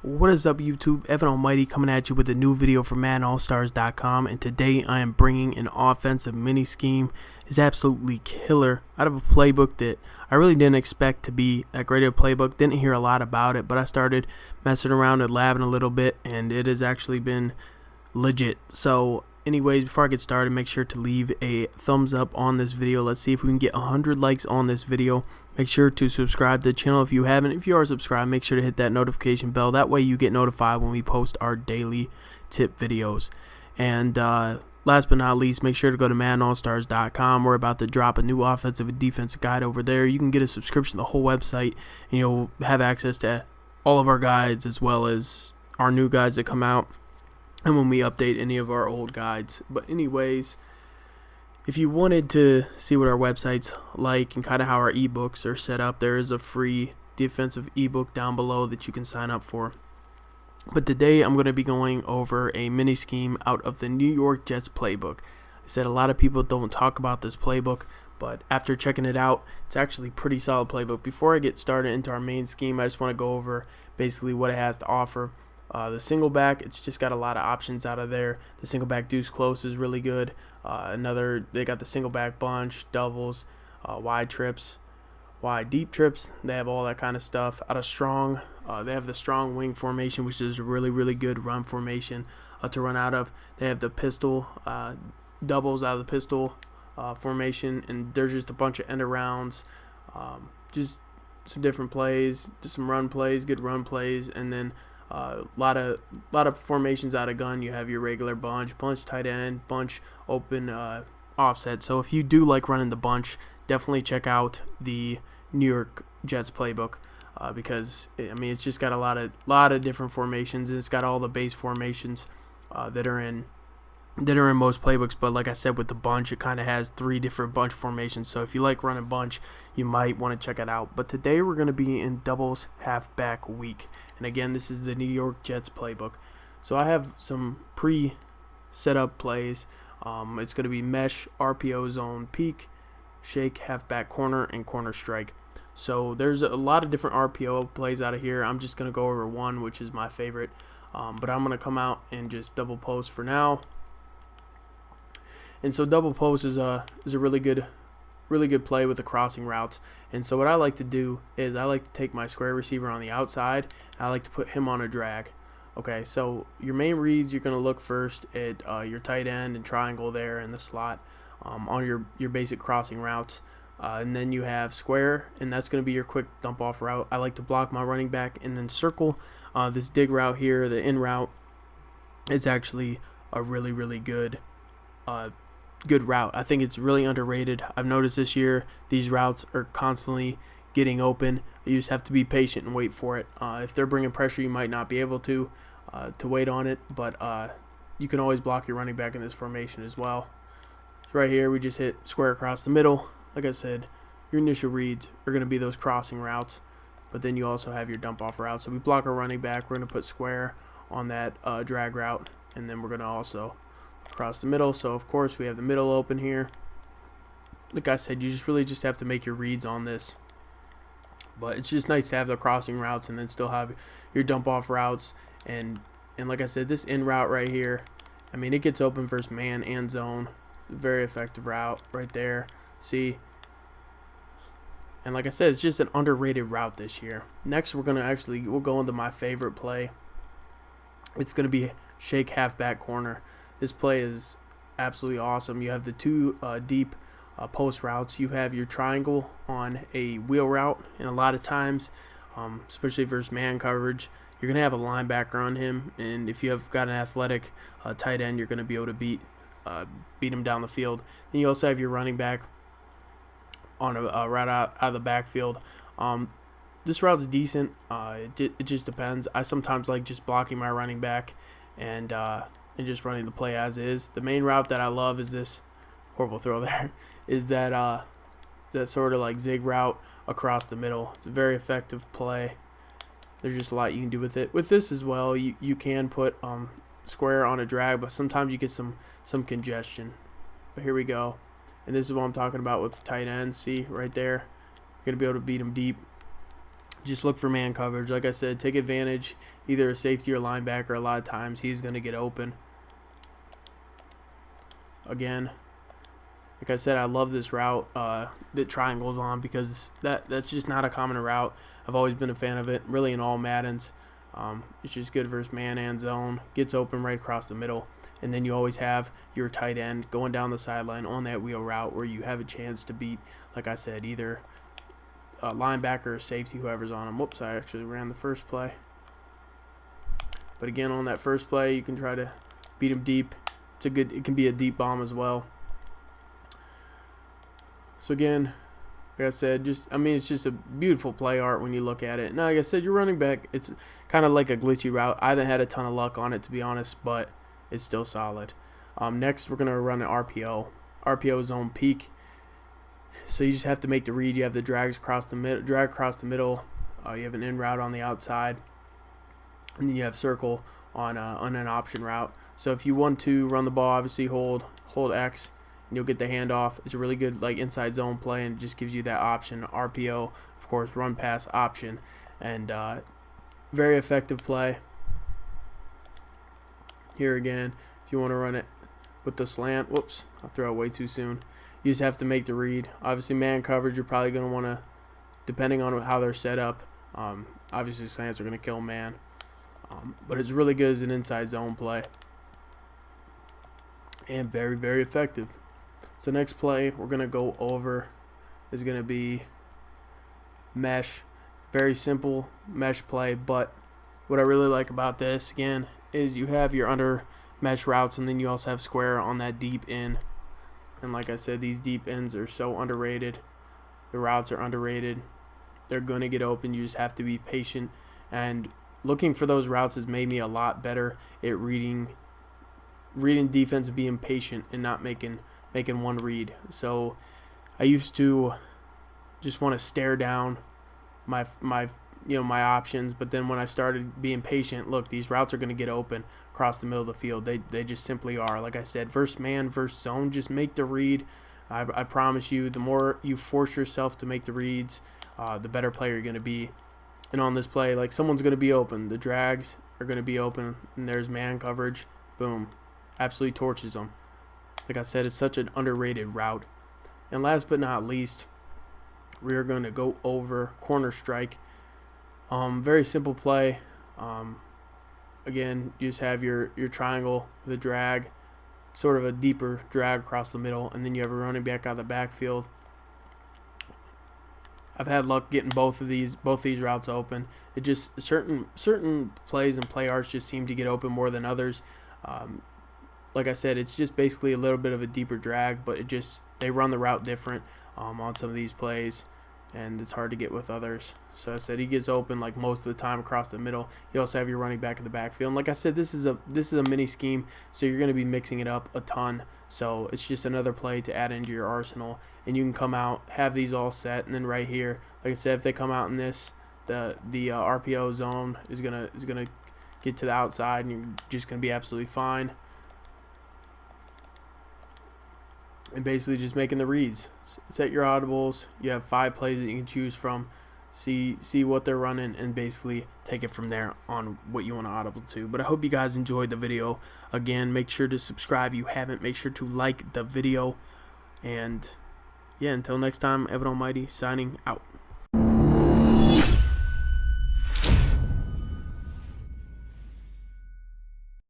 What is up, YouTube? Evan Almighty coming at you with a new video from MaddenAllStars.com, and today I am bringing an offensive mini scheme. It's absolutely killer out of a playbook that I really didn't expect to be that great of a playbook. Didn't hear a lot about it, but I started messing around and labbing a little bit, and it has actually been legit. So anyways, before I get started, make sure to leave a thumbs up on this video. Let's see if we can get 100 likes on this video. Make sure to subscribe to the channel if you haven't. If you are subscribed, make sure to hit that notification bell. That way you get notified when we post our daily tip videos. And last but not least, make sure to go to MaddenAllStars.com. We're about to drop a new offensive and defensive guide over there. You can get a subscription to the whole website, and you'll have access to all of our guides as well as our new guides that come out and when we update any of our old guides. But anyways, if you wanted to see what our website's like and kind of how our ebooks are set up, there is a free defensive ebook down below that you can sign up for. But today I'm going to be going over a mini scheme out of the New York Jets playbook. I said a lot of people don't talk about this playbook, but after checking it out, it's actually a pretty solid playbook. Before I get started into our main scheme, I just want to go over basically what it has to offer. The single back, it's just got a lot of options out of there. The single back deuce close is really good. They got the single back bunch, doubles, wide trips, wide deep trips. They have all that kind of stuff. Out of strong, they have the strong wing formation, which is a really good run formation to run out of. They have the pistol, doubles out of the pistol formation, and there's just a bunch of end arounds, just some different plays, just some run plays, good run plays, and then lot of formations out of gun. You have your regular bunch tight end, bunch open, offset. So if you do like running the bunch, definitely check out the New York Jets playbook because it's just got a lot of different formations, and it's got all the base formations that are in most playbooks. But like I said, with the bunch, it kind of has 3 different bunch formations. So if you like running bunch, you might want to check it out. But today we're going to be in doubles halfback week. And again, this is the New York Jets playbook. So I have some pre-set up plays. It's going to be mesh, RPO zone, peak, shake, halfback corner, and corner strike. So there's a lot of different RPO plays out of here. I'm just going to go over one, which is my favorite. But I'm going to come out and just double post for now. And so double post is a really good play with the crossing routes. And so what I like to do is I like to take my square receiver on the outside, and I like to put him on a drag. Okay, so your main reads, you're going to look first at your tight end and triangle there in the slot on your basic crossing routes. And then you have square, and that's going to be your quick dump off route. I like to block my running back and then circle. This dig route here, the in route, is actually a really good route. I think it's really underrated. I've noticed this year these routes are constantly getting open. You just have to be patient and wait for it. If they're bringing pressure, you might not be able to wait on it, but you can always block your running back in this formation as well. So right here, we just hit square across the middle. Like I said, your initial reads are going to be those crossing routes, but then you also have your dump off route. So we block our running back. We're going to put square on that drag route, and then we're going to also across the middle. So of course we have the middle open here. Like I said, you just have to make your reads on this, but it's just nice to have the crossing routes and then still have your dump off routes. And like I said, this in route right here, it gets open versus man and zone. Very effective route right there. See, and like I said, it's just an underrated route this year. Next, we'll go into my favorite play. It's going to be shake halfback corner. This play is absolutely awesome. You have the 2 deep post routes. You have your triangle on a wheel route, and a lot of times, especially versus man coverage, you're going to have a linebacker on him, and if you have got an athletic tight end, you're going to be able to beat him down the field. Then you also have your running back on a route out of the backfield. This route's decent. It just depends. I sometimes like just blocking my running back and just running the play as is. The main route that I love is this horrible throw there. Is that sort of like zig route across the middle. It's a very effective play. There's just a lot you can do with it. With this as well, you can put square on a drag, but sometimes you get some congestion. But here we go. And this is what I'm talking about with the tight end. See right there, you're gonna be able to beat him deep. just look for man coverage. Like I said, take advantage, either a safety or linebacker. A lot of times he's going to get open. Again, like I said, I love this route that triangles on, because that's just not a common route. I've always been a fan of it, really, in all Maddens. It's just good versus man and zone. Gets open right across the middle. And then you always have your tight end going down the sideline on that wheel route, where you have a chance to beat, like I said, either a linebacker or safety, whoever's on him. Whoops, I actually ran the first play. But again, on that first play, you can try to beat him deep. It can be a deep bomb as well. So again, like I said, it's just a beautiful play art when you look at it. Now, like I said, your running back, it's kind of like a glitchy route. I haven't had a ton of luck on it, to be honest, but it's still solid. Next, we're going to run an RPO zone peak. So you just have to make the read. You have the drag across the middle. You have an in route on the outside, and then you have circle on an option route. So if you want to run the ball, obviously hold X, and you'll get the handoff. It's a really good inside zone play, and it just gives you that option. RPO, of course, run pass option, and very effective play. Here again, if you want to run it with the slant, whoops, I'll throw it way too soon. You just have to make the read. Obviously, man coverage, you're probably going to want to, depending on how they're set up, obviously slants are going to kill man. But it's really good as an inside zone play. And very, very effective. So next play we're going to go over is going to be mesh. Very simple mesh play, but what I really like about this, again, is you have your under mesh routes, and then you also have square on that deep in. And like I said, these deep ends are so underrated. The routes are underrated. They're going to get open. You just have to be patient. And looking for those routes has made me a lot better at reading defense and being patient and not making one read. So I used to just want to stare down my options, but then when I started being patient, look, these routes are going to get open across the middle of the field. They just simply are. Like I said, versus man, versus zone, just make the read. I promise you, the more you force yourself to make the reads, the better player you're going to be. And on this play, like, someone's going to be open. The drags are going to be open, and there's man coverage. Boom. Absolutely torches them. Like I said, it's such an underrated route. And last but not least, we are going to go over corner strike. Very simple play. Again, you just have your triangle, the drag, sort of a deeper drag across the middle, and then you have a running back out of the backfield. I've had luck getting both these routes open. It just certain plays and play arts just seem to get open more than others. Like I said, it's just basically a little bit of a deeper drag, but they run the route different on some of these plays, and it's hard to get with others. So I said he gets open like most of the time across the middle. You also have your running back in the backfield. And like I said, this is a mini scheme, so you're going to be mixing it up a ton. So it's just another play to add into your arsenal, and you can come out, have these all set, and then right here, like I said, if they come out in this, the RPO zone is gonna get to the outside, and you're just gonna be absolutely fine. And basically just making the reads. Set your audibles. You have 5 plays that you can choose from. See what they're running, and basically take it from there on what you want to audible to. But I hope you guys enjoyed the video. Again, make sure to subscribe if you haven't. Make sure to like the video. And yeah, until next time, Evan Almighty signing out.